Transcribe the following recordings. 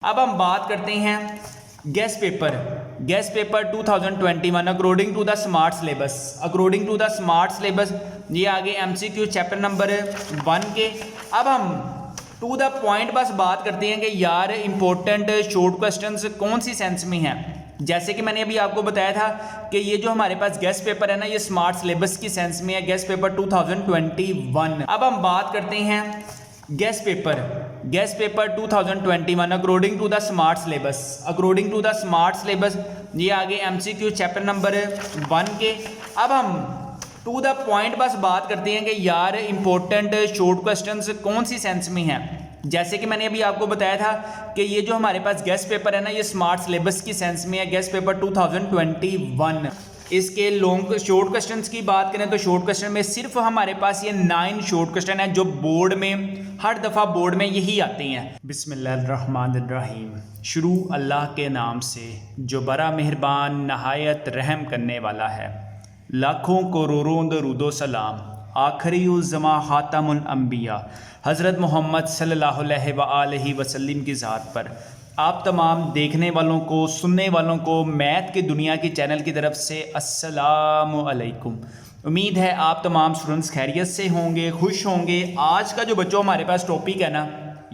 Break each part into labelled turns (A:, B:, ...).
A: अब हम बात करते हैं guess paper 2021 according to the smart syllabus. ये आगे एमसीक्यू चैप्टर नंबर 1 के। अब हम टू द पॉइंट बस बात करते हैं कि यार इंपॉर्टेंट शॉर्ट क्वेश्चंस कौन सी सेंस में हैं। जैसे कि मैंने अभी आपको बताया था कि ये जो हमारे पास गेस पेपर है ना, ये स्मार्ट सिलेबस की सेंस में है, गेस पेपर 2021। अब हम बात करते हैं guess paper 2021 according to the smart syllabus. ये आगे एमसीक्यू चैप्टर नंबर 1 के। अब हम टू द पॉइंट बस बात करते हैं कि यार इंपॉर्टेंट शॉर्ट क्वेश्चंस कौन सी सेंस में हैं। जैसे कि मैंने अभी आपको बताया था कि ये जो हमारे पास गेस पेपर है ना, ये स्मार्ट सिलेबस की सेंस में है, गेस पेपर 2021। इसके लॉन्ग शॉर्ट क्वेश्चंस की बात करें तो शॉर्ट क्वेश्चन में सिर्फ हमारे पास ये 9 शॉर्ट क्वेश्चन है जो बोर्ड में हर दफ़ा बोर्ड में यही आते हैं। बिस्मिल्लाहिर्रहमानिर्रहीम। शुरू अल्लाह के नाम से जो बड़ा मेहरबान नहायत रहम करने वाला है। लाखों करोड़ों दरूदो सलाम आखिरी उज़्ज़मा ख़ातमुल अंबिया हज़रत मोहम्मद सल्लल्लाहु अलैहि वसल्लम की ज़ात पर। आप तमाम देखने वालों को, सुनने वालों को मैथ की दुनिया की चैनल की तरफ से अस्सलामु अलैकुम। उम्मीद है आप तमाम स्टूडेंट्स खैरियत से होंगे, खुश होंगे। आज का जो बच्चों हमारे पास टॉपिक है ना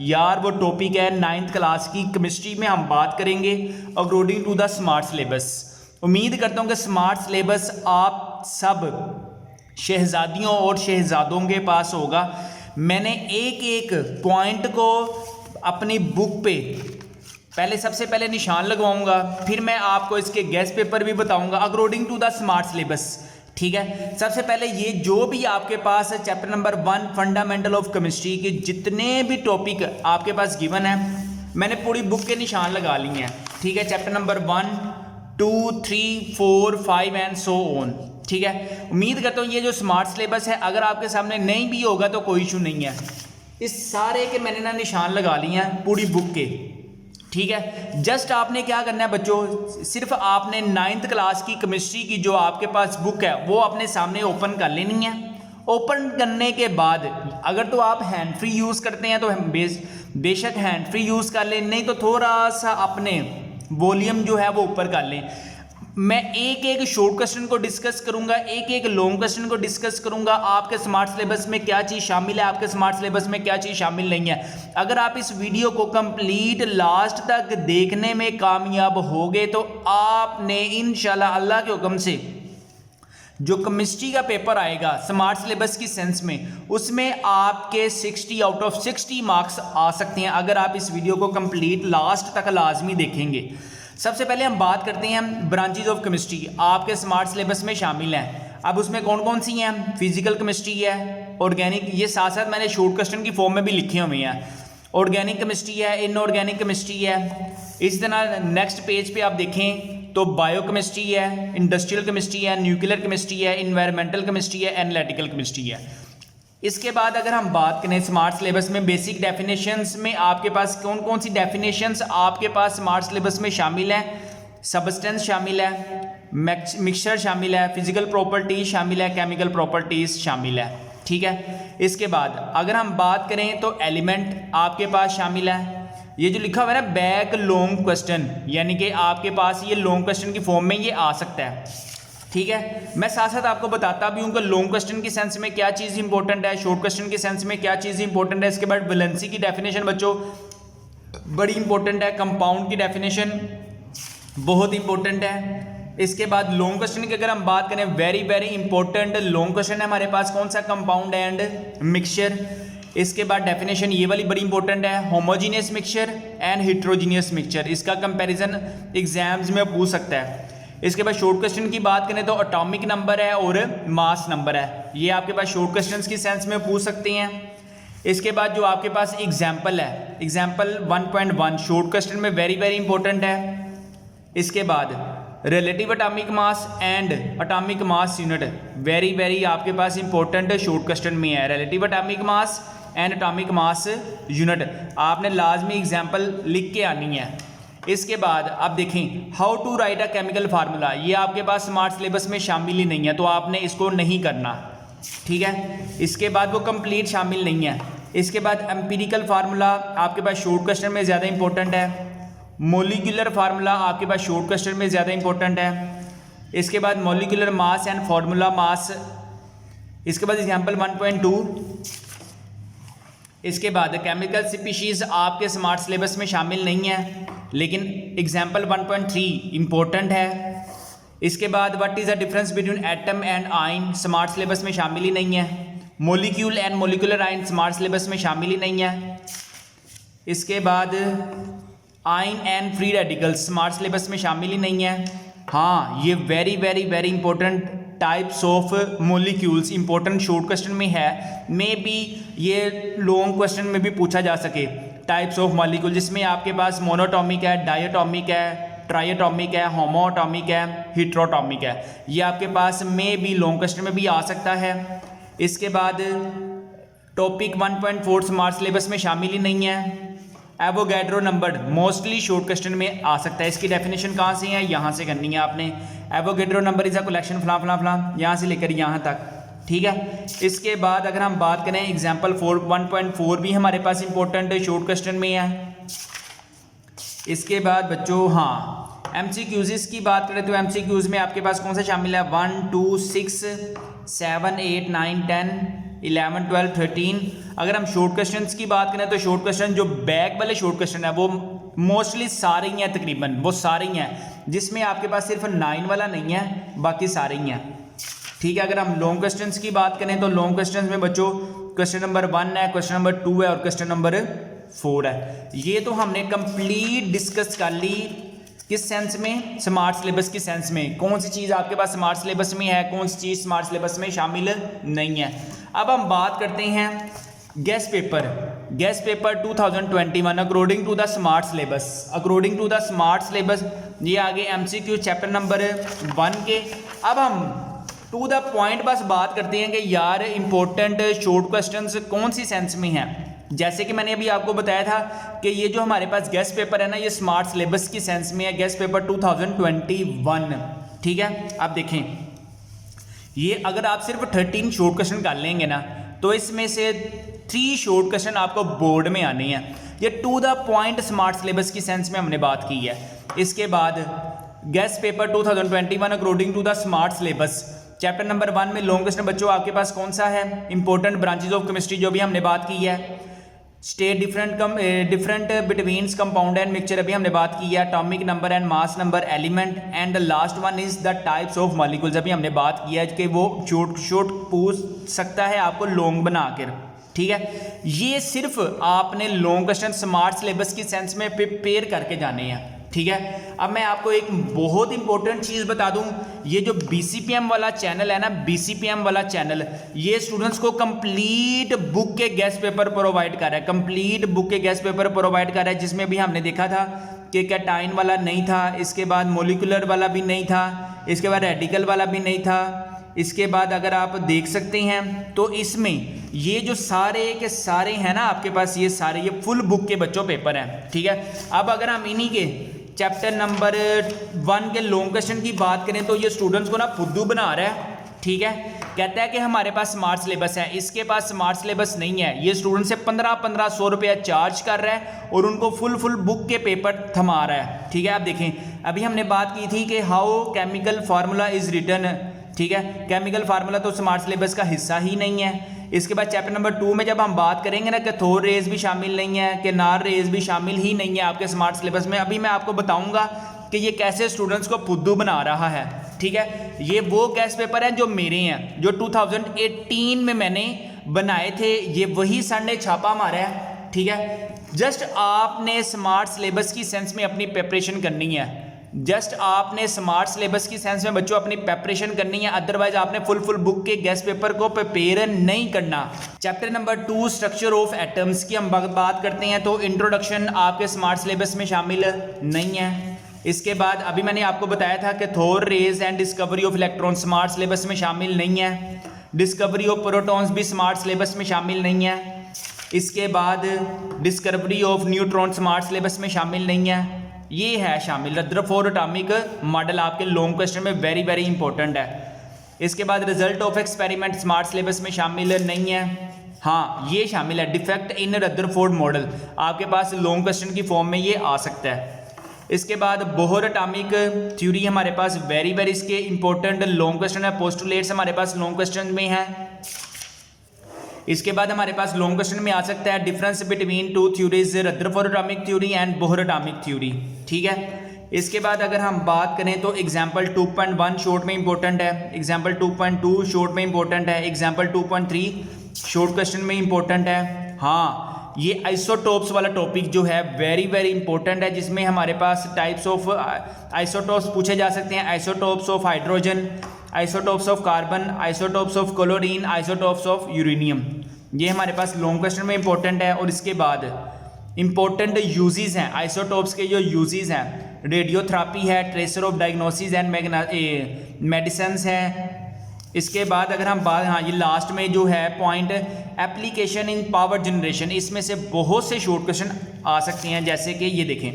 A: यार, वो टॉपिक है 9th क्लास की केमिस्ट्री में हम बात करेंगे according to the smart syllabus. उम्मीद करता हूँ कि स्मार्ट सिलेबस आप सब शहजादियों और शहजादों के पास होगा। मैंने एक एक पॉइंट को अपनी बुक पे सबसे पहले निशान लगवाऊंगा, फिर मैं आपको इसके गेस पेपर भी बताऊंगा according to the smart syllabus. ठीक है, सबसे पहले ये जो भी आपके पास chapter number 1 fundamental of chemistry के जितने भी टॉपिक आपके पास गिवन है, मैंने पूरी बुक के निशान लगा लिए हैं। ठीक है, chapter number 1, 2, 3, 4, 5 and so on. ठीक है, उम्मीद करता हूँ ये जो स्मार्ट सिलेबस है अगर आपके सामने नहीं भी होगा तो कोई इशू नहीं है। इस सारे के मैंने ना निशान लगा लिए हैं पूरी बुक के। ठीक है, जस्ट आपने क्या करना है बच्चों, सिर्फ आपने 9th क्लास की केमिस्ट्री की जो आपके पास बुक है वो अपने सामने ओपन कर लेनी है। ओपन करने के बाद अगर तो आप हैंड फ्री यूज़ करते हैं तो बेशक हैंड फ्री यूज़ कर लें, नहीं तो थोड़ा सा अपने वॉल्यूम जो है वो ऊपर कर लें। मैं एक एक शॉर्ट क्वेश्चन को डिस्कस करूंगा, एक एक लॉन्ग क्वेश्चन को डिस्कस करूंगा। आपके स्मार्ट सिलेबस में क्या चीज़ शामिल है, आपके स्मार्ट सिलेबस में क्या चीज़ शामिल नहीं है। अगर आप इस वीडियो को कंप्लीट लास्ट तक देखने में कामयाब हो गए तो आपने इंशाल्लाह अल्लाह के हुक्म से जो केमिस्ट्री का पेपर आएगा स्मार्ट सिलेबस की सेंस में, उसमें आपके 60 आउट ऑफ 60 मार्क्स आ सकते हैं अगर आप इस वीडियो को कंप्लीट लास्ट तक लाजमी देखेंगे। सबसे पहले हम बात करते हैं ब्रांचेज ऑफ केमिस्ट्री आपके स्मार्ट सिलेबस में शामिल हैं। अब उसमें कौन कौन सी हैं? फिजिकल केमिस्ट्री है, ऑर्गेनिक, ये साथ साथ मैंने शॉर्ट क्वेश्चन की फॉर्म में भी लिखे हुए हैं। ऑर्गेनिक केमिस्ट्री है, इनऑर्गेनिक केमिस्ट्री है। इसी तरह नेक्स्ट पेज पे आप देखें तो बायो केमिस्ट्री है, इंडस्ट्रियल केमिस्ट्री है, न्यूक्लियर केमिस्ट्री है, इन्वायरमेंटल केमिस्ट्री है, एनालिटिकल केमिस्ट्री है। इसके बाद अगर हम बात करें स्मार्ट सिलेबस में बेसिक डेफिनेशंस में आपके पास कौन कौन सी डेफिनेशंस आपके पास स्मार्ट सिलेबस में शामिल हैं? सब्सटेंस शामिल है, मिक्सचर शामिल है, फिजिकल प्रॉपर्टीज शामिल है, केमिकल प्रॉपर्टीज शामिल है। ठीक है, इसके बाद अगर हम बात करें तो एलिमेंट आपके पास शामिल है। ये जो लिखा हुआ है ना बैक लॉन्ग क्वेश्चन, यानी कि आपके पास ये लॉन्ग क्वेश्चन की फॉर्म में ये आ सकता है। ठीक है, मैं साथ साथ आपको बताता भी हूँ कि लॉन्ग क्वेश्चन की सेंस में क्या चीज़ इंपॉर्टेंट है, शॉर्ट क्वेश्चन की सेंस में क्या चीज़ इंपॉर्टेंट है। इसके बाद वैलेंसी की डेफिनेशन बच्चों बड़ी इंपॉर्टेंट है, कंपाउंड की डेफिनेशन बहुत इंपॉर्टेंट है। इसके बाद लॉन्ग क्वेश्चन की अगर हम बात करें, very very important long question है हमारे पास कौन सा? Compound and mixture. इसके बाद डेफिनेशन ये वाली बड़ी इंपॉर्टेंट है, homogeneous mixture and heterogeneous mixture. इसका कंपैरिजन एग्जाम्स में पूछ सकता है। इसके बाद शॉर्ट क्वेश्चन की बात करें तो एटॉमिक नंबर है और मास नंबर है, ये आपके पास शॉर्ट क्वेश्चंस की सेंस में पूछ सकते हैं। इसके बाद जो आपके पास एग्जाम्पल है, एग्जाम्पल 1.1 शॉर्ट क्वेश्चन में वेरी वेरी इंपॉर्टेंट है। इसके बाद relative atomic mass and atomic mass unit very very आपके पास इंपॉर्टेंट शॉर्ट क्वेश्चन में है। Relative atomic mass and atomic mass unit आपने लाजमी एग्जाम्पल लिख के आनी है। इसके बाद आप देखें how to write a chemical formula, ये आपके पास स्मार्ट सिलेबस में शामिल ही नहीं है तो आपने इसको नहीं करना। ठीक है, इसके बाद वो कंप्लीट शामिल नहीं है। इसके बाद एम्पिरिकल फार्मूला आपके पास शॉर्ट क्वेश्चन में ज़्यादा इंपॉर्टेंट है। मोलिकुलर फार्मूला आपके पास शॉर्ट क्वेश्चन में ज़्यादा इंपॉर्टेंट है। इसके बाद molecular mass and formula mass. इसके बाद एग्जांपल 1.2। इसके बाद केमिकल स्पीशीज आपके स्मार्ट सिलेबस में शामिल नहीं है, लेकिन एग्जांपल 1.3 इंपॉर्टेंट है। इसके बाद what is the difference between atom and ion, smart syllabus में शामिल ही नहीं है। Molecule and molecular ion smart syllabus में शामिल ही नहीं है। इसके बाद ion and free radicals smart syllabus में शामिल ही नहीं है। हाँ, ये very very very important types of molecules important short question में है। मे बी ये लॉन्ग क्वेश्चन में भी पूछा जा सके। टाइप्स ऑफ मॉलिक्यूल जिसमें आपके पास मोनोटॉमिक है, डायटॉमिक है, ट्राइटॉमिक है, होमोटॉमिक है, हिट्रोटॉमिक है। ये आपके पास मे बी लॉन्ग क्वेश्चन में भी आ सकता है। इसके बाद टॉपिक 1.4 स्मार्ट सिलेबस में शामिल ही नहीं है। Avogadro number mostly short question में आ सकता है। इसकी डेफिनेशन कहाँ से है, यहाँ से करनी है आपने। Avogadro number is a collection फला फला फला, यहाँ से लेकर यहाँ तक, ठीक है। इसके बाद अगर हम बात करें एग्जाम्पल 1.4 भी हमारे पास इंपॉर्टेंट है, शॉर्ट क्वेश्चन में है। इसके बाद बच्चों हाँ MCQs की बात करें तो MCQs में आपके पास कौन सा शामिल है, 1, 2, 6, 7, 8, 9, 10, 11, 12, 13। अगर हम शॉर्ट क्वेश्चंस की बात करें तो शॉर्ट क्वेश्चन जो बैक वाले शॉर्ट क्वेश्चन है वो मोस्टली सारे ही हैं, तकरीबन वो सारे ही हैं, जिसमें आपके पास सिर्फ 9 वाला नहीं है, बाकी सारे ही हैं, ठीक है। अगर हम लॉन्ग क्वेश्चंस की बात करें तो लॉन्ग क्वेश्चंस में बच्चों क्वेश्चन नंबर 1 है, क्वेश्चन नंबर 2 है और क्वेश्चन नंबर 4 है। ये तो हमने कंप्लीट डिस्कस कर ली किस सेंस में, स्मार्ट सिलेबस की सेंस में। कौन सी चीज़ आपके पास स्मार्ट सिलेबस में है, कौन सी चीज़ स्मार्ट सिलेबस में शामिल नहीं है। अब हम बात करते हैं guest paper 2021 according to the smart syllabus. According to the smart syllabus ये आगे MCQ चैप्टर नंबर 1 के। अब हम टू द पॉइंट बस बात करते हैं कि यार इंपॉर्टेंट शॉर्ट क्वेश्चंस कौन सी सेंस में हैं। जैसे कि मैंने अभी आपको बताया था कि ये जो हमारे पास गेस्ट पेपर है ना, ये स्मार्ट सिलेबस की सेंस में है, गेस्ट पेपर 2021, ठीक है। आप देखें ये अगर आप सिर्फ 13 शॉर्ट क्वेश्चन कर लेंगे ना तो इसमें से 3 शॉर्ट क्वेश्चन आपको बोर्ड में आने हैं। ये to the point smart syllabus की सेंस में हमने बात की है। इसके बाद guest paper 2021 according to the smart syllabus chapter number 1 में लॉन्ग क्वेश्चन बच्चों आपके पास कौन सा है, इंपॉर्टेंट ब्रांचेज ऑफ केमिस्ट्री जो भी हमने बात की है। State different between compound and mixture अभी हमने बात की है। Atomic number and mass number element and the last one is the types of molecules अभी हमने बात किया है कि वो शॉर्ट पूछ सकता है आपको लॉन्ग बनाकर, ठीक है। ये सिर्फ आपने लॉन्ग क्वेश्चन स्मार्ट सिलेबस की सेंस में प्रिपेयर करके जाने हैं, ठीक है। अब मैं आपको एक बहुत इंपॉर्टेंट चीज़ बता दूं, ये जो BCPM वाला चैनल है ना, BCPM वाला चैनल ये स्टूडेंट्स को कंप्लीट बुक के गेस्ट पेपर प्रोवाइड कर रहा है, कंप्लीट बुक के गेस्ट पेपर प्रोवाइड कर रहा है, जिसमें भी हमने देखा था कि कैटाइन वाला नहीं था, इसके बाद मोलिकुलर वाला भी नहीं था, इसके बाद रेडिकल वाला भी नहीं था। इसके बाद अगर आप देख सकते हैं तो इसमें ये जो सारे के सारे हैं ना आपके पास, ये सारे ये फुल बुक के बच्चों पेपर हैं, ठीक है। अब अगर हम इन्हीं के चैप्टर नंबर 1 के लॉन्ग क्वेश्चन की बात करें तो ये स्टूडेंट्स को ना फुद्दू बना रहा है, ठीक है। कहता है कि हमारे पास स्मार्ट सिलेबस है, इसके पास स्मार्ट सिलेबस नहीं है। ये स्टूडेंट से 1500 रुपया चार्ज कर रहा है और उनको फुल बुक के पेपर थमा रहा है, ठीक है। आप देखें अभी हमने बात की थी कि how chemical formula is written, ठीक है। केमिकल फार्मूला तो स्मार्ट सिलेबस का हिस्सा ही नहीं है। इसके बाद चैप्टर नंबर 2 में जब हम बात करेंगे ना कि थोर रेज भी शामिल नहीं है, कि नार रेज भी शामिल ही नहीं है आपके स्मार्ट सिलेबस में। अभी मैं आपको बताऊंगा कि ये कैसे स्टूडेंट्स को फुद्दू बना रहा है, ठीक है। ये वो गेस्ट पेपर हैं जो मेरे हैं, जो 2018 में मैंने बनाए थे, ये वही सर ने छापा मारा है, ठीक है। जस्ट आपने स्मार्ट सिलेबस की सेंस में अपनी प्रिपरेशन करनी है, जस्ट आपने स्मार्ट सिलेबस की सेंस में बच्चों अपनी प्रिपरेशन करनी है, अदरवाइज आपने फुल बुक के गेस्ट पेपर को प्रिपेयर नहीं करना। Chapter number 2 structure of atoms की हम बात करते हैं तो इंट्रोडक्शन आपके स्मार्ट सिलेबस में शामिल नहीं है। इसके बाद अभी मैंने आपको बताया था कि Thor rays and discovery of electron smart syllabus में शामिल नहीं है। डिस्कवरी ऑफ प्रोटॉन्स भी स्मार्ट सिलेबस में शामिल नहीं है। इसके बाद discovery of neutron smart syllabus में शामिल नहीं है। ये है शामिल रदरफोर्ड एटॉमिक मॉडल आपके लॉन्ग क्वेश्चन में वेरी वेरी इंपॉर्टेंट है। इसके बाद result of experiment smart syllabus में शामिल नहीं है। हाँ ये शामिल है डिफेक्ट इन रदरफोर्ड मॉडल, आपके पास लॉन्ग क्वेश्चन की फॉर्म में ये आ सकता है। इसके बाद बोहर एटॉमिक थ्योरी हमारे पास वेरी इसके इंपॉर्टेंट लॉन्ग क्वेश्चन है, पोस्टुलेट्स हमारे पास लॉन्ग क्वेश्चन में है। इसके बाद हमारे पास लॉन्ग क्वेश्चन में आ सकता है difference between two theories, Rutherford atomic theory and Bohr atomic theory, ठीक है। इसके बाद अगर हम बात करें तो एग्जाम्पल 2.1 शॉर्ट में इंपॉर्टेंट है, एग्जाम्पल 2.2 शॉर्ट में इंपॉर्टेंट है, एग्जाम्पल 2.3 शॉर्ट क्वेश्चन में इंपॉर्टेंट है। हाँ, ये आइसोटोप्स वाला टॉपिक जो है वेरी इंपॉर्टेंट है, जिसमें हमारे पास टाइप्स ऑफ आइसोटोप्स पूछे जा सकते हैं। Isotopes of hydrogen, isotopes of carbon, isotopes of chlorine, isotopes of uranium, ये हमारे पास लॉन्ग क्वेश्चन में इंपॉर्टेंट है। और इसके बाद इंपॉर्टेंट यूजेस हैं आइसोटोप्स के, जो यूजेस हैं रेडियोथेरेपी है, tracer of diagnosis and medicines है। इसके बाद अगर हम बात, हाँ ये लास्ट में जो है point application in power generation, इसमें से बहुत से शॉर्ट क्वेश्चन आ सकते हैं। जैसे कि ये देखें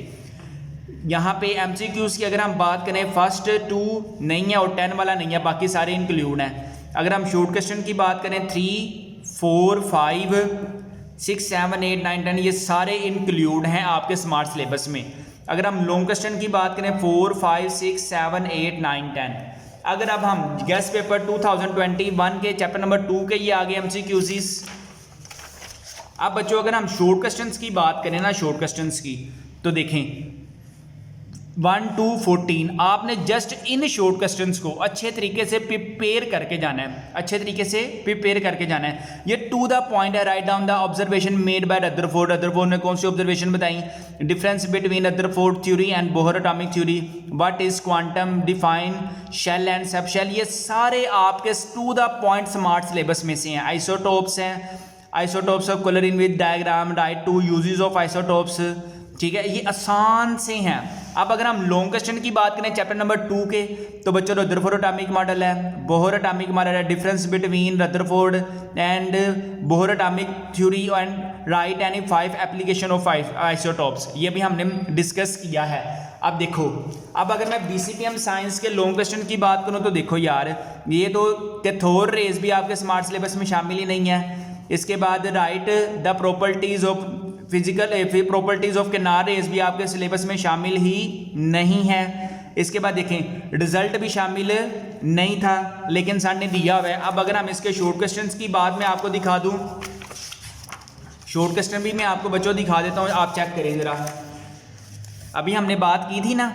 A: यहाँ पे एमसीक्यूज की अगर हम बात करें, फर्स्ट 2 नहीं है और 10 वाला नहीं है, बाकी सारे इंक्लूड हैं। अगर हम शॉर्ट क्वेश्चन की बात करें 3, 4, 5, 6, 7, 8, 9, 10 ये सारे इंक्लूड हैं आपके स्मार्ट सिलेबस में। अगर हम लॉन्ग क्वेश्चन की बात करें 4, 5, 6, 7, 8, 9, 10। अगर अब हम गेस्ट पेपर 2021 के चैप्टर नंबर 2 के ये आगे एमसीक्यूज़। अब बच्चों अगर हम शॉर्ट क्वेश्चंस की बात करें ना, शॉर्ट क्वेश्चंस की, तो देखें 1 to 14 आपने जस्ट इन शॉर्ट क्वेश्चंस को अच्छे तरीके से प्रिपेयर करके जाना है, अच्छे तरीके से प्रिपेयर करके जाना है। ये टू द पॉइंट है, write down the observation made by Rutherford. Rutherford ने कौन सी ऑब्जर्वेशन बताई? Difference between Rutherford theory and Bohr atomic theory, what is quantum, define shell and sub shell, ये सारे आपके to the point smart syllabus में से हैं। आइसोटोप्स हैं, isotopes of colouring with diagram, write two uses of isotopes, ठीक है, ये आसान से हैं। अब अगर हम लॉन्ग क्वेश्चन की बात करें चैप्टर नंबर 2 के, तो बच्चों रदरफोर्ड एटॉमिक मॉडल है, बोहर एटॉमिक मॉडल है, difference between Rutherford and Bohr atomic theory and right any 5 application of isotopes, ये भी हमने डिस्कस किया है। अब देखो, अब अगर मैं बीसीपीएम साइंस के लॉन्ग क्वेश्चन की बात करूं तो देखो यार, ये तो कैथोड रेज भी आपके स्मार्ट सिलेबस में शामिल ही नहीं है। इसके बाद right the properties of physical properties of किनार रेज भी आपके सिलेबस में शामिल ही नहीं है। इसके बाद देखें रिजल्ट भी शामिल नहीं था, लेकिन सर ने दिया हुआ है। अब अगर हम इसके शॉर्ट क्वेश्चंस की बात में आपको दिखा दूं, शॉर्ट क्वेश्चन भी मैं आपको बच्चों दिखा देता हूं, आप चेक करें जरा। अभी हमने बात की थी ना,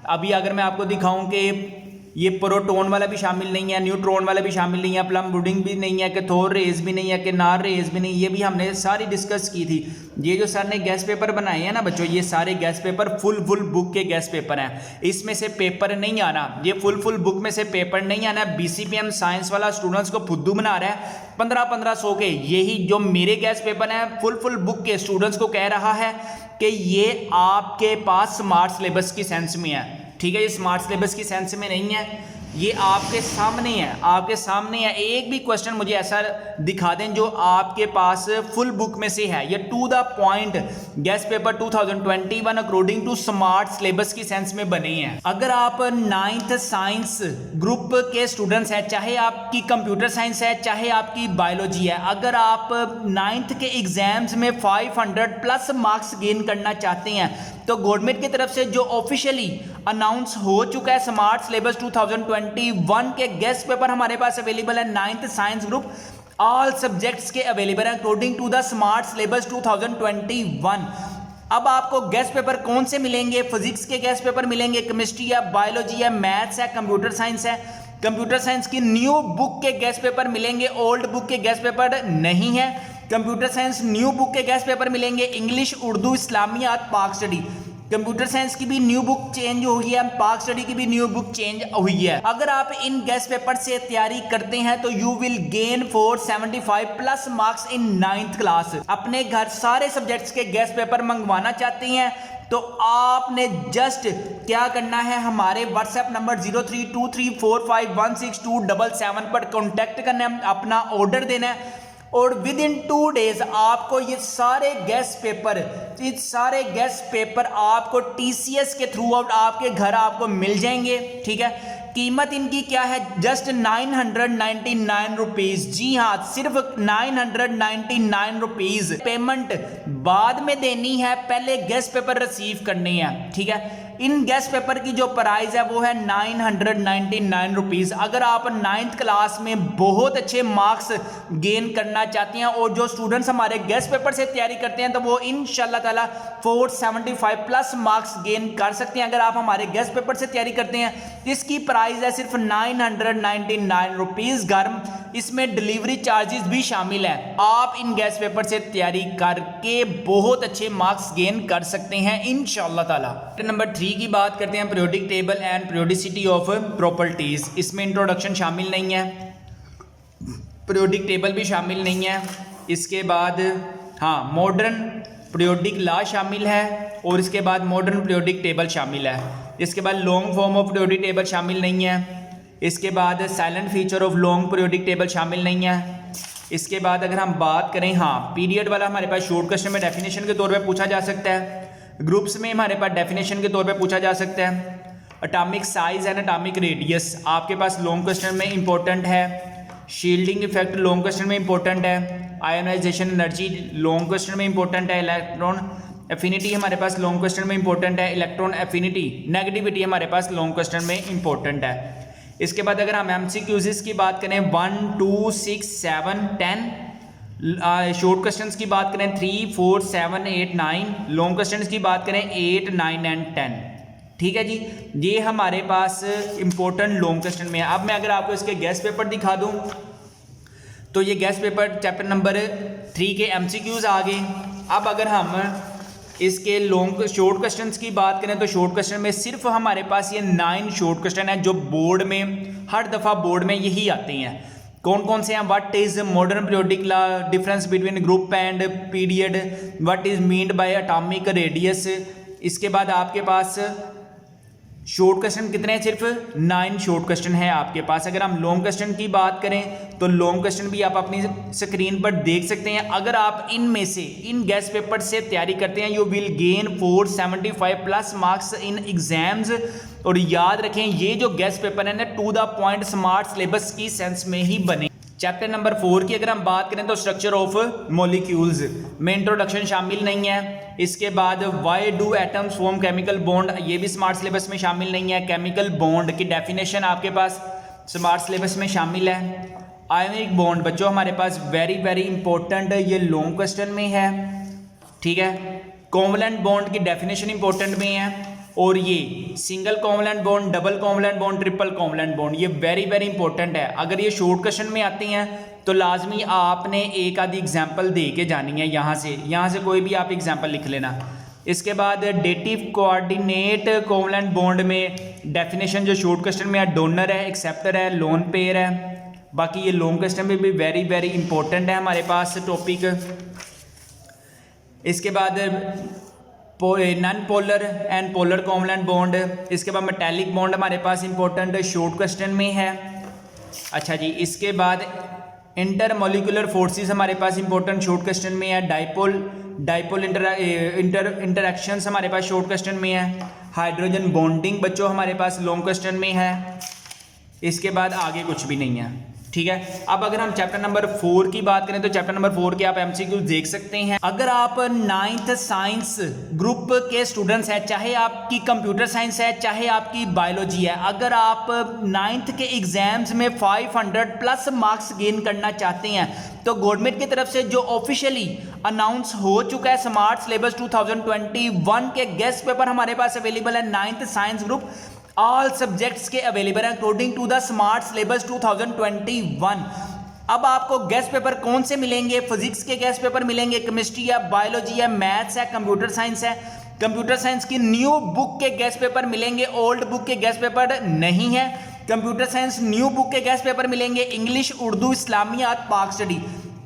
A: अभी अगर मैं आपको दिखाऊं कि ये प्रोटॉन वाला भी शामिल नहीं है, न्यूट्रॉन वाला भी शामिल नहीं है, प्लम पुडिंग भी नहीं है, कैथोड रेज भी नहीं है, किनार रेज भी नहीं, ये भी हमने सारी डिस्कस की थी। ये जो सर ने गेस्ट पेपर बनाए हैं ना बच्चों, ये सारे गेस्ट पेपर फुल बुक के गेस्ट पेपर हैं, इसमें से पेपर नहीं आना, ये फुल बुक में से पेपर नहीं आना। बीसीपीएम साइंस वाला स्टूडेंट्स को फुद्दू बना रहा है 1500 के, यही जो मेरे गेस्ट पेपर हैं फुल बुक के स्टूडेंट्स को कह रहा है कि ये आपके पास स्मार्ट सिलेबस की सेंस में है, ठीक है, ये स्मार्ट सिलेबस की सेंस में नहीं है, ये आपके सामने है, आपके सामने है। एक भी क्वेश्चन मुझे ऐसा दिखा दें जो आपके पास फुल बुक में से है। ये to the point guess paper 2021 according to smart syllabus की सेंस में बने हैं। अगर आप 9th साइंस ग्रुप के स्टूडेंट्स हैं, चाहे आपकी कंप्यूटर साइंस है, चाहे आपकी बायोलॉजी है, अगर आप 9th के एग्जाम्स में 500+ मार्क्स गेन करना चाहते हैं, तो गवर्नमेंट की तरफ से जो ऑफिशियली अनाउंस हो चुका है स्मार्ट सिलेबस 2021 के गेस्ट पेपर हमारे पास अवेलेबल है 9th science group, all subjects के अवेलेबल है according to the smart syllabus 2021। अब आपको गेस्ट पेपर कौन से मिलेंगे? फिजिक्स के गेस्ट पेपर मिलेंगे, केमिस्ट्री है, बायोलॉजी है, मैथ्स है, कंप्यूटर साइंस है। कंप्यूटर साइंस की न्यू बुक के गेस्ट पेपर मिलेंगे, ओल्ड बुक के गेस्ट पेपर नहीं है। कंप्यूटर साइंस न्यू बुक के गेस्ट पेपर मिलेंगे, इंग्लिश, उर्दू, इस्लामियात, पाक स्टडी। कंप्यूटर साइंस की भी न्यू बुक चेंज हुई है, पाक स्टडी की भी न्यू बुक चेंज हुई है। अगर आप इन गेस्ट पेपर से तैयारी करते हैं तो you will gain 475+ marks in 9th class. अपने घर सारे सब्जेक्ट्स के गेस्ट पेपर मंगवाना चाहते हैं तो आपने जस्ट क्या करना है, हमारे व्हाट्सएप नंबर 0323451677 पर कॉन्टैक्ट करना है, अपना ऑर्डर देना है और विद इन 2 डेज आपको ये सारे गेस्ट पेपर आपको TCS के थ्रू आउट आपके घर आपको मिल जाएंगे, ठीक है। कीमत इनकी क्या है? Just 999 rupees. जी हाँ, सिर्फ 999 रुपीज। पेमेंट बाद में देनी है, पहले गेस्ट पेपर रिसीव करने हैं। ठीक है, इन गेस्ट पेपर की जो प्राइस है वो है 999 रुपीज़। अगर आप 9th क्लास में बहुत अच्छे मार्क्स गेन करना चाहते हैं और जो स्टूडेंट्स हमारे गेस्ट पेपर से तैयारी करते हैं तो वो इंशाल्लाह ताला 475 प्लस मार्क्स गेन कर सकते हैं। अगर आप हमारे गेस्ट पेपर से तैयारी करते हैं, इसकी प्राइस है सिर्फ 999 रुपीज़ गर्म। इसमें डिलीवरी चार्जेस भी शामिल है। आप इन गेस्ट पेपर से तैयारी करके बहुत अच्छे मार्क्स गेन कर सकते हैं इंशाल्लाह ताला। नंबर 3 की बात करते हैं, periodic table and periodicity of properties. इसमें इंट्रोडक्शन शामिल नहीं है, पीरियोडिक टेबल भी शामिल नहीं है। इसके बाद हाँ, मॉडर्न पीरियोडिक लॉ शामिल है और इसके बाद मॉडर्न पीरियोडिक टेबल शामिल है। इसके बाद long form of periodic table शामिल नहीं है। इसके बाद silent feature of long periodic table शामिल नहीं है। इसके बाद अगर हम बात करें, हाँ, पीरियड वाला हमारे पास शॉर्ट क्वेश्चन में डेफिनेशन के तौर पे पूछा जा सकता है। ग्रुप्स में हमारे पास डेफिनेशन के तौर पे पूछा जा सकता है। Atomic size and atomic radius आपके पास लॉन्ग क्वेश्चन में इंपॉर्टेंट है। शील्डिंग इफेक्ट लॉन्ग क्वेश्चन में इंपॉर्टेंट है। आयोनाइजेशन एनर्जी लॉन्ग क्वेश्चन में इंपॉर्टेंट है। इलेक्ट्रॉन एफिनिटी हमारे पास लॉन्ग क्वेश्चन में इंपॉर्टेंट है। इलेक्ट्रॉन एफिनिटी नेगेटिविटी हमारे पास लॉन्ग क्वेश्चन में इंपॉर्टेंट है। इसके बाद अगर हम MCQs की बात करें 1, 2, 6, 7, 10, शॉर्ट क्वेश्चंस की बात करें 3, 4, 7, 8, 9, लॉन्ग क्वेश्चंस की बात करें 8, 9 एंड 10। ठीक है जी, ये हमारे पास इंपॉर्टेंट लॉन्ग क्वेश्चन में है। अब मैं अगर आपको इसके गेस्ट पेपर दिखा दूं तो ये गेस्ट पेपर चैप्टर नंबर 3 के MCQs आ गए। अब अगर हम इसके लॉन्ग शॉर्ट क्वेश्चंस की बात करें तो शॉर्ट क्वेश्चन में सिर्फ हमारे पास ये 9 शॉर्ट क्वेश्चन है जो बोर्ड में हर दफ़ा बोर्ड में यही आते हैं। कौन कौन से हैं? What is modern periodic law, difference between group and period, what is meant by atomic radius. इसके बाद आपके पास शॉर्ट क्वेश्चन कितने हैं? सिर्फ 9 शॉर्ट क्वेश्चन है आपके पास। अगर हम लॉन्ग क्वेश्चन की बात करें तो लॉन्ग क्वेश्चन भी आप अपनी स्क्रीन पर देख सकते हैं। अगर आप इनमें से इन गेस्ट पेपर से तैयारी करते हैं, you will gain 475 plus marks in exams. और याद रखें, ये जो गेस्ट पेपर है ना, to the point smart syllabus की सेंस में ही बने। चैप्टर नंबर 4 की अगर हम बात करें तो स्ट्रक्चर ऑफ मॉलिक्यूल्स में इंट्रोडक्शन शामिल नहीं है। इसके बाद why do atoms form chemical bond, ये भी स्मार्ट सिलेबस में शामिल नहीं है। केमिकल बॉन्ड की डेफिनेशन आपके पास स्मार्ट सिलेबस में शामिल है। आयोनिक बॉन्ड बच्चों हमारे पास वेरी वेरी इंपॉर्टेंट, ये लॉन्ग क्वेश्चन में है। ठीक है, कोवलेंट बॉन्ड की डेफिनेशन इंपॉर्टेंट में है। और ये single covalent bond, double covalent bond, triple covalent bond, ये वेरी वेरी इंपॉर्टेंट है। अगर ये शॉर्ट क्वेश्चन में आती हैं तो लाजमी आपने एक आधी एग्जाम्पल दे के जानी है। यहाँ से कोई भी आप एग्जाम्पल लिख लेना। इसके बाद डेटिव कोऑर्डिनेट कोवलेंट बॉन्ड में डेफिनेशन जो शॉर्ट क्वेश्चन में है, डोनर है, एक्सेप्टर है, लोन पेयर है। बाकी ये लॉन्ग क्वेश्चन में भी वेरी वेरी इंपॉर्टेंट है हमारे पास टॉपिक। इसके बाद non polar and polar covalent bond. इसके बाद मेटेलिक बॉन्ड हमारे पास इंपॉर्टेंट शॉर्ट क्वेश्चन में है। अच्छा जी, इसके बाद इंटर मॉलिक्यूलर फोर्सेस हमारे पास इंपॉर्टेंट शॉर्ट क्वेश्चन में है। डाइपोल इंटरैक्शंस हमारे पास शॉर्ट क्वेश्चन में है। हाइड्रोजन बॉन्डिंग बच्चों हमारे पास लॉन्ग क्वेश्चन में है। इसके बाद आगे कुछ भी नहीं है। ठीक है, अब अगर हम चैप्टर नंबर 4 की बात करें तो चैप्टर नंबर 4 के आप MCQ देख सकते हैं। अगर आप 9th साइंस ग्रुप के स्टूडेंट्स हैं, चाहे आपकी कंप्यूटर साइंस है, चाहे आपकी बायोलॉजी है, अगर आप 9th के एग्जाम्स में 500 प्लस मार्क्स गेन करना चाहते हैं तो गवर्नमेंट की तरफ से जो ऑफिशियली अनाउंस हो चुका है स्मार्ट सिलेबस 2021 के गेस्ट पेपर हमारे पास अवेलेबल है 9th science group. All subjects के अवेलेबल है according to the smart syllabus 2021। अब आपको गेस्ट पेपर कौन से मिलेंगे? फिजिक्स के गेस्ट पेपर मिलेंगे, केमिस्ट्री है, बायोलॉजी है, मैथ्स है, कंप्यूटर साइंस है। कंप्यूटर साइंस की न्यू बुक के गेस्ट पेपर मिलेंगे, ओल्ड बुक के गेस्ट पेपर नहीं है। कंप्यूटर साइंस न्यू बुक के गेस्ट पेपर मिलेंगे, इंग्लिश, उर्दू, इस्लामियात, पाक स्टडी।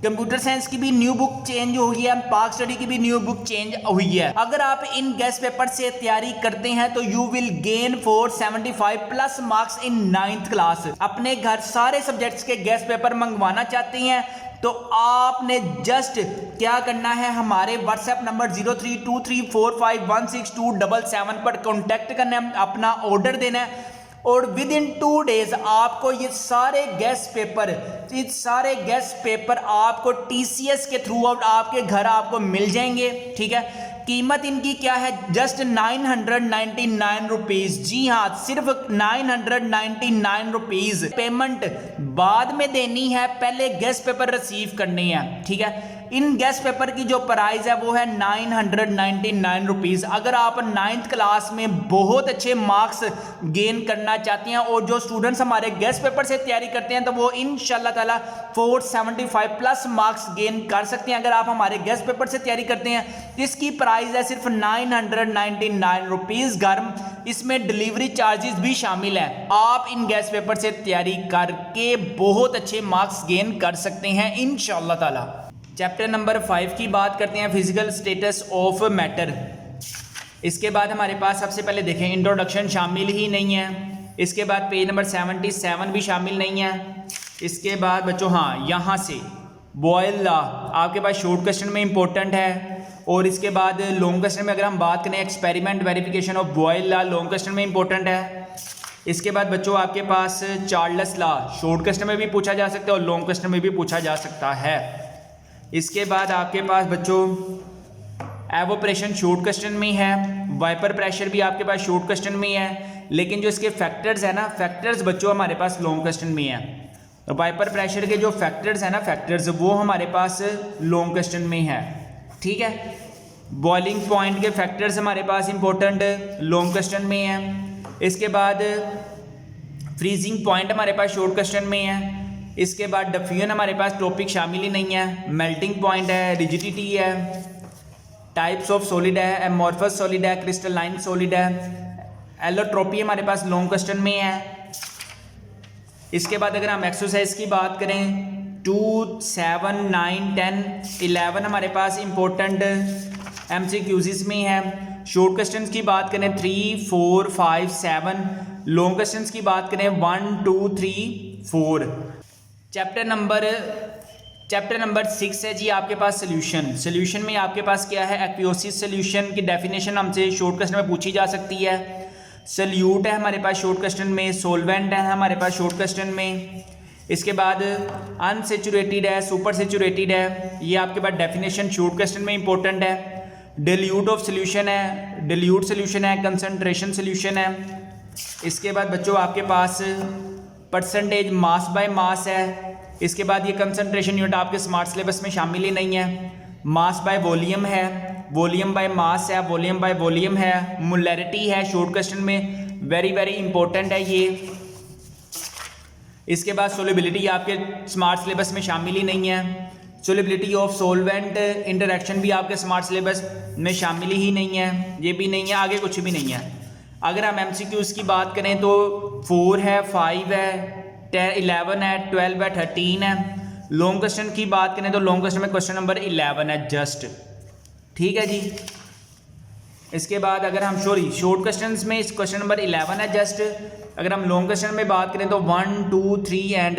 A: कंप्यूटर साइंस की भी न्यू बुक चेंज हो गई है, पाक स्टडी की भी न्यू बुक चेंज हुई है। अगर आप इन गेस्ट पेपर से तैयारी करते हैं तो you will gain 475 plus marks in 9th class. अपने घर सारे सब्जेक्ट्स के गेस्ट पेपर मंगवाना चाहते हैं तो आपने जस्ट क्या करना है, हमारे व्हाट्सएप नंबर 0323451627 पर कॉन्टैक्ट करना है, अपना ऑर्डर देना है। और विद इन 2 डेज आपको ये सारे गेस्ट पेपर आपको TCS के थ्रू आउट आपके घर आपको मिल जाएंगे। ठीक है, कीमत इनकी क्या है, जस्ट 999 रुपीज़। जी हाँ, सिर्फ 999 रुपीज़। पेमेंट बाद में देनी है, पहले गेस्ट पेपर रिसीव करनी है। ठीक है, इन गेस्ट पेपर की जो प्राइस है वो है 999 रुपीज़। अगर आप 9th क्लास में बहुत अच्छे मार्क्स गेन करना चाहते हैं और जो स्टूडेंट्स हमारे गेस्ट पेपर से तैयारी करते हैं तो वो इंशाल्लाह ताला 475 प्लस मार्क्स गेन कर सकते हैं। अगर आप हमारे गेस्ट पेपर से तैयारी करते हैं, इसकी प्राइस है सिर्फ 999 रुपीज़ गर्म। इसमें डिलीवरी चार्जेस भी शामिल है। आप इन गेस्ट पेपर से तैयारी करके बहुत अच्छे मार्क्स गेन कर सकते हैं इंशाल्लाह ताला। चैप्टर नंबर 5 की बात करते हैं, फिजिकल स्टेटस ऑफ मैटर। इसके बाद हमारे पास सबसे पहले देखें इंट्रोडक्शन शामिल ही नहीं है। इसके बाद पेज नंबर 77 भी शामिल नहीं है। इसके बाद बच्चों हाँ, यहाँ से बॉयल लॉ आपके पास शॉर्ट क्वेश्चन में इंपॉर्टेंट है। और इसके बाद लॉन्ग क्वेश्चन में अगर हम बात करें, experiment verification of Boyle law long question में इंपॉर्टेंट है। इसके बाद बच्चों आपके पास चार्ल्स लॉ शॉर्ट क्वेश्चन में भी पूछा जा सकता है और लॉन्ग क्वेश्चन में भी पूछा जा सकता है। इसके बाद आपके पास बच्चों एवोपरेशन शॉर्ट क्वेश्चन में है, वाइपर प्रेशर भी आपके पास शॉर्ट क्वेश्चन में है, लेकिन जो इसके फैक्टर्स है ना, फैक्टर्स बच्चों हमारे पास लॉन्ग क्वेश्चन में है। तो वाइपर प्रेशर के जो फैक्टर्स है ना, फैक्टर्स वो हमारे पास लॉन्ग क्वेश्चन में है। ठीक है, बॉइलिंग पॉइंट के फैक्टर्स हमारे पास इंपॉर्टेंट लॉन्ग क्वेश्चन में है। इसके बाद फ्रीजिंग पॉइंट हमारे पास शॉर्ट क्वेश्चन में है। इसके बाद डिफ्यूजन हमारे पास टॉपिक शामिल ही नहीं है। मेल्टिंग पॉइंट है, रिजिडिटी है, टाइप्स ऑफ सॉलिड है, एमॉर्फस सॉलिड है, क्रिस्टलाइन सॉलिड है, एलोट्रोपी हमारे पास लॉन्ग क्वेश्चन में है। इसके बाद अगर हम एक्सरसाइज की बात करें, 2, 7, 9, 10, 11 हमारे पास इंपॉर्टेंट MCQs में है। शॉर्ट क्वेश्चंस की बात करें 3, 4, 5, 7, लॉन्ग क्वेश्चंस की बात करें 1, 2, 3, 4। चैप्टर नंबर 6 है जी आपके पास सोल्यूशन में आपके पास क्या है, एक्वियोसिस सोल्यूशन की डेफिनेशन हमसे शॉर्ट क्वेश्चन में पूछी जा सकती है। सोल्यूट है हमारे पास शॉर्ट क्वेश्चन में, सोलवेंट है हमारे पास शॉर्ट क्वेश्चन में। इसके बाद अनसेचुरेटेड है, सुपर सेचुरेटेड है, ये आपके पास डेफिनेशन शॉर्ट क्वेश्चन में इंपॉर्टेंट है। डिल्यूट ऑफ सोल्यूशन है, डिल्यूट सोल्यूशन है, कंसंट्रेशन सोल्यूशन है। इसके बाद बच्चों आपके पास परसेंटेज मास बाय मास है। इसके बाद ये कंसंट्रेशन यूनिट आपके स्मार्ट सिलेबस में शामिल ही नहीं है। मास बाय वॉल्यूम है, वॉल्यूम बाय मास है, वॉल्यूम बाय वॉल्यूम है, मोलैरिटी है शॉर्ट क्वेश्चन में, वेरी वेरी इंपॉर्टेंट है ये। इसके बाद सोल्युबिलिटी आपके स्मार्ट सिलेबस में शामिल ही नहीं है। सोल्युबिलिटी ऑफ सॉल्वेंट इंटरेक्शन भी आपके स्मार्ट सिलेबस में शामिल ही नहीं है, ये भी नहीं है, आगे कुछ भी नहीं है। अगर हम MCQs की बात करें तो 4 है, 5 है, 11 है, 12 है, 13 है। लॉन्ग क्वेश्चन की बात करें तो लॉन्ग क्वेश्चन में क्वेश्चन नंबर 11 है जस्ट। ठीक है जी। इसके बाद अगर हम शॉर्ट क्वेश्चंस में इस क्वेश्चन नंबर 11 है जस्ट। अगर हम लॉन्ग क्वेश्चन में बात करें तो 1, 2, 3 एंड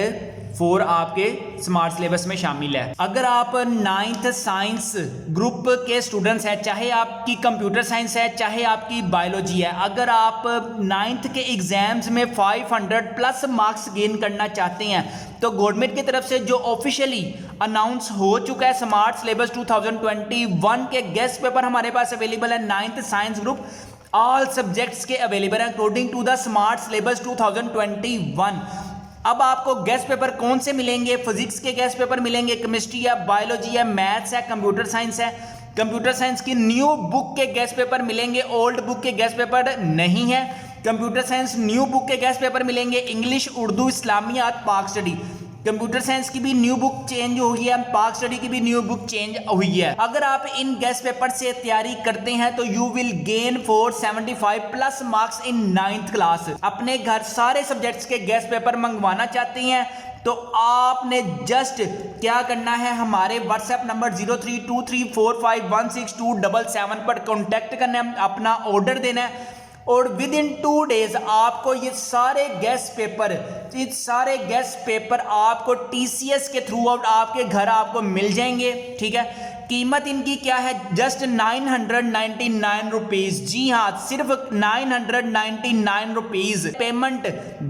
A: 4 आपके स्मार्ट सिलेबस में शामिल है। अगर आप 9th साइंस ग्रुप के स्टूडेंट्स हैं, चाहे आपकी कंप्यूटर साइंस है चाहे आपकी बायोलॉजी है, अगर आप 9th के एग्जाम्स में 500 प्लस मार्क्स गेन करना चाहते हैं तो गवर्नमेंट की तरफ से जो ऑफिशियली अनाउंस हो चुका है स्मार्ट सिलेबस 2021 के गेस्ट पेपर हमारे पास अवेलेबल है 9th science group, all subjects के अवेलेबल है according to the smart syllabus 2021। अब आपको गेस्ट पेपर कौन से मिलेंगे, फिजिक्स के गेस्ट पेपर मिलेंगे, केमिस्ट्री है, बायोलॉजी है, मैथ्स है, कंप्यूटर साइंस है। कंप्यूटर साइंस की न्यू बुक के गेस्ट पेपर मिलेंगे, ओल्ड बुक के गेस्ट पेपर नहीं है। कंप्यूटर साइंस न्यू बुक के गेस्ट पेपर मिलेंगे, इंग्लिश, उर्दू, इस्लामियात, पाक स्टडी। कंप्यूटर साइंस की भी न्यू बुक चेंज हुई है, पाक स्टडी की भी न्यू बुक चेंज हुई है। अगर आप इन गेस्ट पेपर से तैयारी करते हैं तो you will gain 475 plus marks in 9th class. अपने घर सारे सब्जेक्ट्स के गेस्ट पेपर मंगवाना चाहते हैं तो आपने जस्ट क्या करना है, हमारे व्हाट्सएप नंबर 0323451677 पर कॉन्टैक्ट करना है, अपना ऑर्डर देना है और विद इन 2 डेज आपको ये सारे गेस्ट पेपर आपको TCS के थ्रू आउट आपके घर आपको मिल जाएंगे। ठीक है, कीमत इनकी क्या है, जस्ट 999 रुपीज़। जी हाँ, सिर्फ 999 रुपीज़। पेमेंट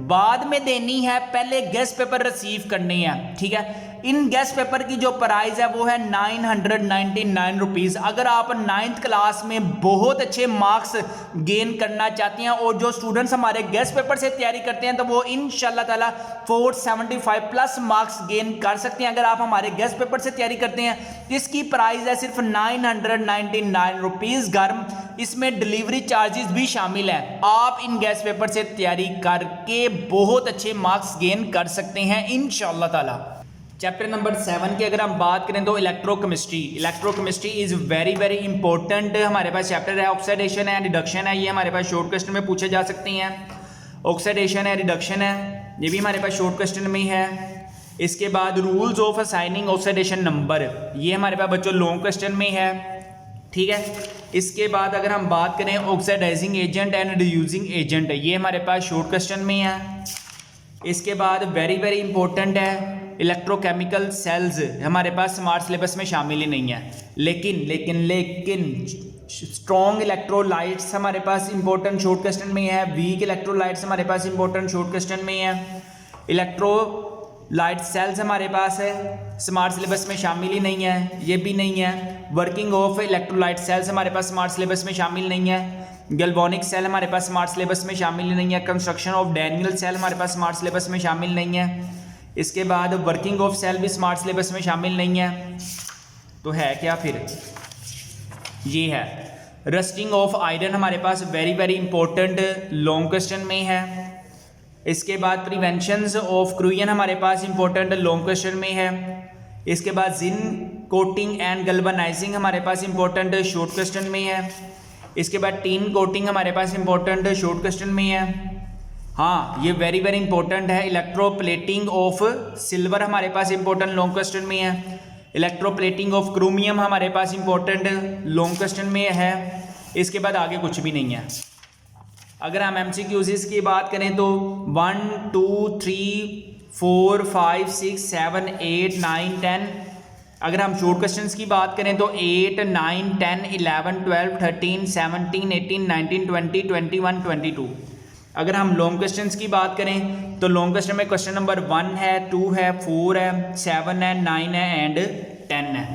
A: बाद में देनी है, पहले गेस्ट पेपर रिसीव करनी है, ठीक है। इन गेस्ट पेपर की जो प्राइस है वो है 999 रुपीज़। अगर आप 9th क्लास में बहुत अच्छे मार्क्स गेन करना चाहते हैं और जो स्टूडेंट्स हमारे गेस्ट पेपर से तैयारी करते हैं तो वो इंशाल्लाह ताला 475 प्लस मार्क्स गेन कर सकते हैं। अगर आप हमारे गेस्ट पेपर से तैयारी करते हैं, इसकी प्राइस है सिर्फ 999 रुपीज़ गर्म। इसमें डिलीवरी चार्जेस भी शामिल है। आप इन गेस्ट पेपर से तैयारी करके बहुत अच्छे मार्क्स गेन कर सकते हैं इंशाल्लाह ताला। चैप्टर नंबर 7 की अगर हम बात करें तो electrochemistry is very very important हमारे पास चैप्टर है। ऑक्सीडेशन है, रिडक्शन है, ये हमारे पास शॉर्ट क्वेश्चन में पूछे जा सकते हैं। ऑक्सीडेशन है, रिडक्शन है, ये भी हमारे पास शॉर्ट क्वेश्चन में है। इसके बाद rules of assigning oxidation number, ये हमारे पास बच्चों लॉन्ग क्वेश्चन में है, ठीक है। इसके बाद अगर हम बात करें oxidising agent and reducing agent, ये हमारे पास शॉर्ट क्वेश्चन में है। इसके बाद वेरी वेरी इंपॉर्टेंट है इलेक्ट्रोकेमिकल सेल्स, हमारे पास स्मार्ट सिलेबस में शामिल ही नहीं है। लेकिन स्ट्रॉन्ग इलेक्ट्रोलाइट्स हमारे पास इंपॉर्टेंट शॉर्ट क्वेश्चन में है। वीक इलेक्ट्रोलाइट्स हमारे पास इंपॉर्टेंट शॉर्ट क्वेश्चन में है। इलेक्ट्रोलाइट सेल्स हमारे पास है, स्मार्ट सिलेबस में शामिल ही नहीं है, ये भी नहीं है। वर्किंग ऑफ इलेक्ट्रोलाइट सेल्स हमारे पास स्मार्ट सिलेबस में शामिल नहीं है। गैल्वेनिक सेल हमारे पास स्मार्ट सिलेबस में शामिल नहीं है। कंस्ट्रक्शन ऑफ डैनियल सेल हमारे पास स्मार्ट सिलेबस में शामिल नहीं है। इसके बाद वर्किंग ऑफ सेल भी स्मार्ट सिलेबस में शामिल नहीं है। तो है क्या फिर, ये है रस्टिंग ऑफ आयरन हमारे पास very very important long question में है। इसके बाद प्रिवेंशंस ऑफ क्रूयन हमारे पास इंपॉर्टेंट लॉन्ग क्वेश्चन में है। इसके बाद जिन कोटिंग एंड गल्वनाइजिंग हमारे पास इंपॉर्टेंट शॉर्ट क्वेश्चन में है। इसके बाद टीन कोटिंग हमारे पास इंपॉर्टेंट शॉर्ट क्वेश्चन में है। हाँ, ये वेरी वेरी इंपॉर्टेंट है। इलेक्ट्रोप्लेटिंग ऑफ सिल्वर हमारे पास इंपॉर्टेंट लॉन्ग क्वेश्चन में है। इलेक्ट्रोप्लेटिंग ऑफ क्रोमियम हमारे पास इंपॉर्टेंट लॉन्ग क्वेश्चन में है। इसके बाद आगे कुछ भी नहीं है। अगर हम MCQs की बात करें तो 1 2 3 4 5 6 7 8 9 10। अगर हम शॉर्ट क्वेश्चंस की बात करें तो 8 9 10 11 12 13 17 18 19 20 21 22। अगर हम लॉन्ग क्वेश्चंस की बात करें तो लॉन्ग क्वेश्चन में क्वेश्चन नंबर 1 है, 2 है, 4 है, 7 है, 9 है एंड 10 है।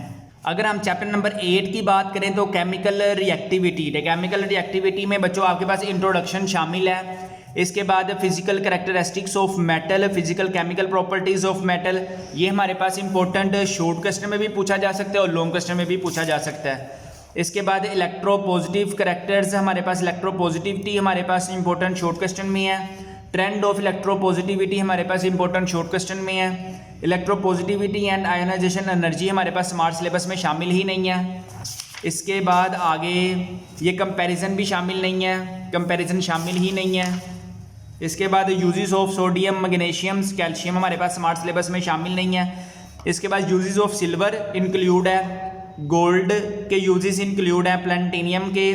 A: अगर हम चैप्टर नंबर 8 की बात करें तो केमिकल रिएक्टिविटी में बच्चों आपके पास इंट्रोडक्शन शामिल है। इसके बाद physical characteristics of metal, physical chemical properties of metal, ये हमारे पास इंपॉर्टेंट शॉर्ट क्वेश्चन में भी पूछा जा सकता है और लॉन्ग क्वेश्चन में भी पूछा जा सकता है। इसके बाद इलेक्ट्रोपॉजिटिव करेक्टर्स हमारे पास, इलेक्ट्रोपॉजिटिविटी हमारे पास इंपॉर्टेंट शॉर्ट क्वेश्चन में है। ट्रेंड ऑफ इलेक्ट्रोपॉजिटिविटी हमारे पास इंपॉर्टेंट शॉर्ट क्वेश्चन में है। इलेक्ट्रोपॉजिटिविटी एंड आयोनाइजेशन एनर्जी हमारे पास स्मार्ट सिलेबस में शामिल ही नहीं है। इसके बाद आगे ये कंपैरिजन भी शामिल नहीं है, कंपैरिजन शामिल ही नहीं है। इसके बाद uses of sodium, magnesium, calcium हमारे पास स्मार्ट सिलेबस में शामिल नहीं है। इसके बाद यूजेस ऑफ सिल्वर इंक्लूड है, गोल्ड के यूजेस इंक्लूड है, प्लैटिनम के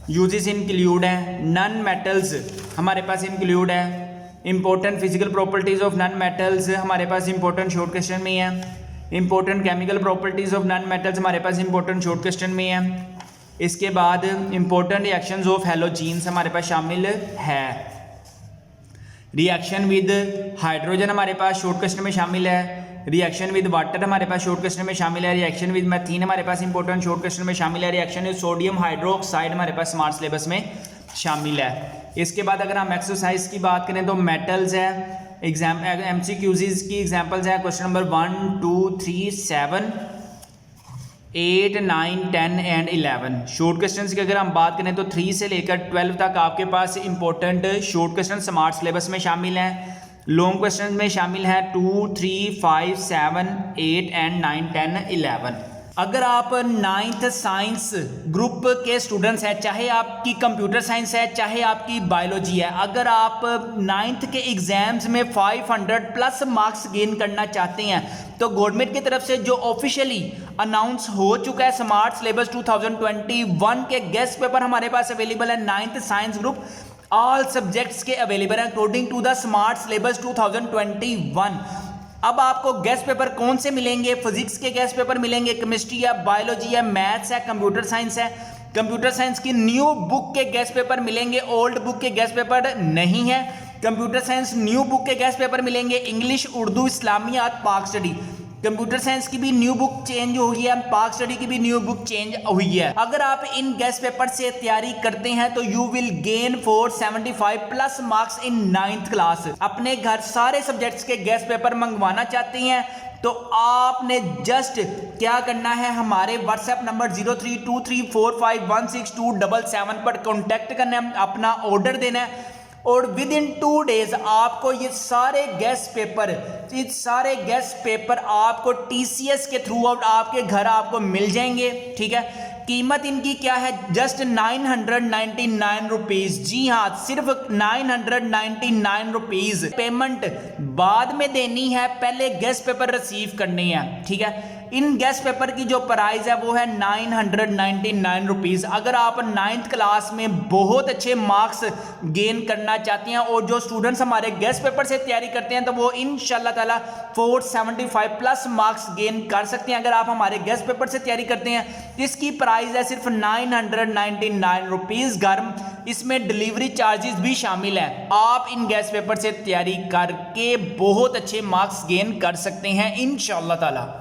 A: यूजेस इंक्लूड है, नन मेटल्स हमारे पास इंक्लूड है। Important physical properties of non metals हमारे पास इंपॉर्टेंट शॉर्ट क्वेश्चन में है। Important chemical properties of non metals हमारे पास इंपॉर्टेंट शॉर्ट क्वेश्चन में है। इसके बाद इंपॉर्टेंट रिएक्शंस ऑफ हैलोजीन्स हमारे पास शामिल है। रिएक्शन विद हाइड्रोजन हमारे पास शॉर्ट क्वेश्चन में शामिल है। रिएक्शन विद वाटर हमारे पास शॉर्ट क्वेश्चन में शामिल है। रिएक्शन विद मैथीन हमारे पास इंपॉर्टेंट शॉर्ट क्वेश्चन में शामिल है। रिएक्शन विद सोडियम हाइड्रोक्साइड हमारे पास स्मार्ट सिलेबस में शामिल है। इसके बाद अगर हम एक्सरसाइज की बात करें तो मेटल्स है, MCQs की एग्जांपल्स है। Question number 1 2 3 7 8 9 10 and 11। Short questions की अगर हम बात करें तो 3 से लेकर 12 तक आपके पास important short question smart syllabus में शामिल हैं। लॉन्ग क्वेश्चन में शामिल है 2 3 5 7 8 एंड 9 10 11। अगर आप 9th साइंस ग्रुप के स्टूडेंट्स हैं, चाहे आपकी कंप्यूटर साइंस है चाहे आपकी बायोलॉजी है, अगर आप 9th के एग्जाम्स में 500 प्लस मार्क्स गेन करना चाहते हैं तो गवर्नमेंट की तरफ से जो ऑफिशियली अनाउंस हो चुका है स्मार्ट सिलेबस 2021 के गेस्ट पेपर हमारे पास अवेलेबल है। 9th science group all subjects के अवेलेबल है according to the smart syllabus 2021। अब आपको गेस्ट पेपर कौन से मिलेंगे, फिजिक्स के गेस्ट पेपर मिलेंगे, केमिस्ट्री है, बायोलॉजी है, मैथ्स है, कंप्यूटर साइंस है। कंप्यूटर साइंस की न्यू बुक के गेस्ट पेपर मिलेंगे, ओल्ड बुक के गेस्ट पेपर नहीं है। कंप्यूटर साइंस न्यू बुक के गेस्ट पेपर मिलेंगे, इंग्लिश, उर्दू, इस्लामियात, पाक स्टडी। कंप्यूटर साइंस की भी न्यू बुक चेंज हुई है, पाक स्टडी की भी न्यू बुक चेंज हुई है। अगर आप इन गेस्ट पेपर से तैयारी करते हैं तो you will gain 475 plus marks in 9th class. अपने घर सारे सब्जेक्ट्स के गेस्ट पेपर मंगवाना चाहते हैं तो आपने जस्ट क्या करना है, हमारे व्हाट्सएप नंबर 0323451677 पर कॉन्टैक्ट करना है, अपना ऑर्डर देना है और विद इन 2 डेज आपको ये सारे गेस्ट पेपर आपको टीसीएस के थ्रू आउट आपके घर आपको मिल जाएंगे। ठीक है, कीमत इनकी क्या है, जस्ट 999 रुपीज। जी हाँ, सिर्फ 999 रुपीज। पेमेंट बाद में देनी है, पहले गेस्ट पेपर रिसीव करने हैं। ठीक है, इन गेस्ट पेपर की जो प्राइस है वो है 999 रुपीज। अगर आप 9th क्लास में बहुत अच्छे मार्क्स गेन करना चाहते हैं और जो स्टूडेंट्स हमारे गेस्ट पेपर से तैयारी करते हैं तो वो इंशाल्लाह ताला 475 प्लस मार्क्स गेन कर सकते हैं। अगर आप हमारे गेस्ट पेपर से तैयारी करते हैं, इसकी प्राइस है सिर्फ 999 रुपीज गर्म, इसमें डिलीवरी चार्जेस भी शामिल है। आप इन गेस्ट पेपर से तैयारी करके बहुत अच्छे मार्क्स गेन कर सकते हैं इंशाल्लाह ताला।